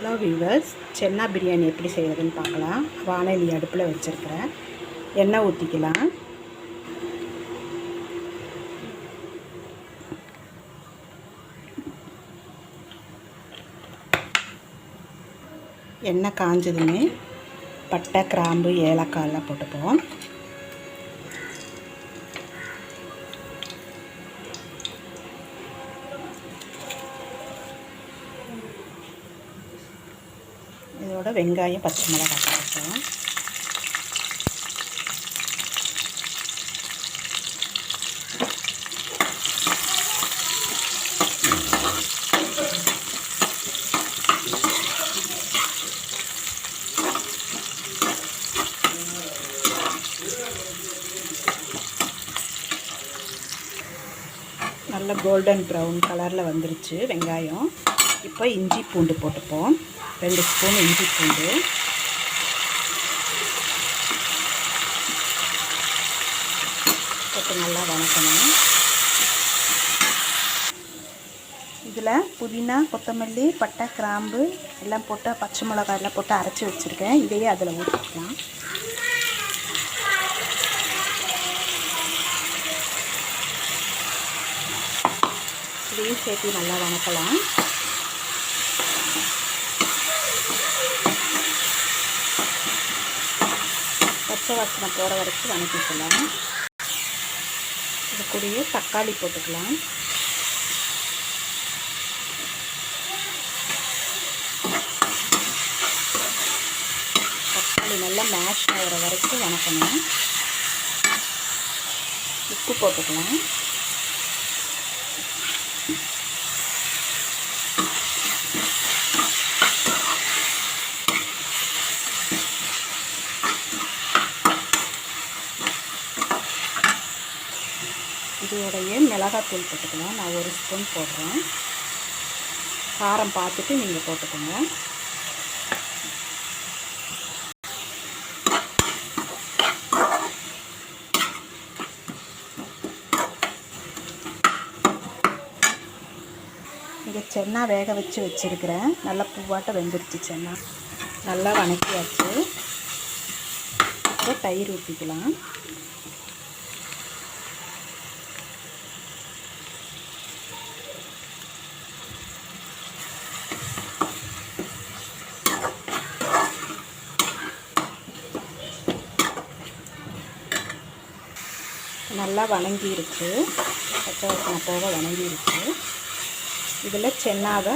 Hello viewers, சென்னா பிரியாணி எப்படி செய்கிறதுன்னு பார்க்கலாம். வானொலி அடுப்பில் வச்சுருக்கிறேன். எண்ணெய் ஊற்றிக்கலாம். எண்ணெய் காஞ்சதுமே பட்டை, கிராம்பு, ஏலக்காயெல்லாம் போட்டுப்போம். இதோட வெங்காயம், பச்சை மிளகாய் போட்டுப்போம். நல்ல கோல்டன் ப்ரௌன் கலரில் வந்துருச்சு வெங்காயம். இப்போ இஞ்சி பூண்டு போட்டுப்போம். 2 ஸ்பூன் இஞ்சி பூண்டு. போட்டு நல்லா வதக்கணும். இதில் புதினா, கொத்தமல்லி, பட்டை, கிராம்பு எல்லாம் போட்டு, பச்சை மிளகாய் எல்லாம் போட்டு அரைச்சி வச்சுருக்கேன். இதையே அதில் ஊற்றிக்கலாம். இதையும் சேர்த்து நல்லா வதக்கலாம். பச்சை வாசனை போகிற வரைக்கும் வதக்கிக்கலாம். இது கூடயே தக்காளி போட்டுக்கலாம். தக்காளி நல்லா மேஷ் ஆகிற வரைக்கும் வதக்கணும். உப்பு போட்டுக்கலாம். இதோடைய மிளகாத்தூள் போட்டுக்கலாம். நான் 1 ஸ்பூன் போடுறேன். காரம் பார்த்துட்டு நீங்கள் போட்டுக்கோங்க. இங்கே சென்னா வேக வச்சுருக்கிறேன். நல்லா பூவாட்ட வெந்துருச்சு சென்னா. நல்லா வதக்கியாச்சு. இப்போ தயிர் ஊற்றிக்கலாம். நல்லா வதங்கிருச்சு. பச்சை வாசனை போக வதங்கிருச்சு. இதில் சென்னாவை,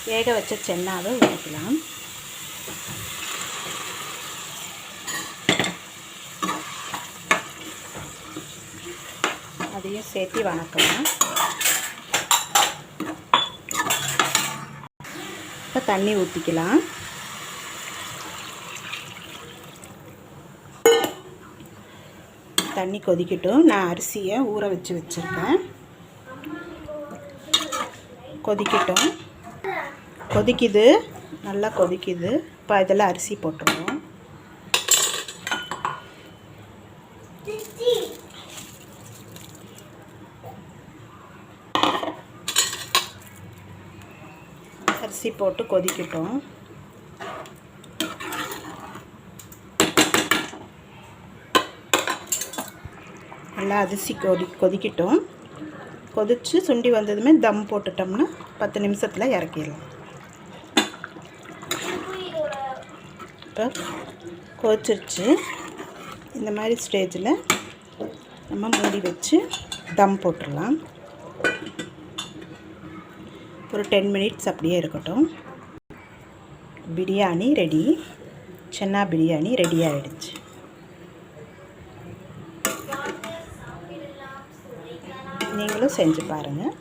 வேக வச்ச சென்னாவை ஊற்றிக்கலாம். அதையும் சேர்த்து வதக்கலாம். இப்போ தண்ணி ஊற்றிக்கலாம். தண்ணி கொதிக்கட்டும். நான் அரிசியை ஊற வச்சு வச்சுருக்கேன். கொதிக்கட்டும். கொதிக்குது, நல்லா கொதிக்குது. இப்போ இதில் அரிசி போட்டுருவோம். அரிசி போட்டு கொதிக்கட்டும். நல்லா அரிசி கொதிக்கட்டும். கொதித்து சுண்டி வந்ததுமே தம் போட்டுட்டோம்னா 10 நிமிஷத்தில் இறக்கிடலாம். இப்போ கொதிச்சிருச்சு. இந்த மாதிரி ஸ்டேஜில் நம்ம மூடி வச்சு தம் போட்டுடலாம். ஒரு 10 மினிட்ஸ் அப்படியே இருக்கட்டும். பிரியாணி ரெடி. சென்னா பிரியாணி ரெடி ஆகிடுச்சு. நீங்களும் செஞ்சு பாருங்கள்.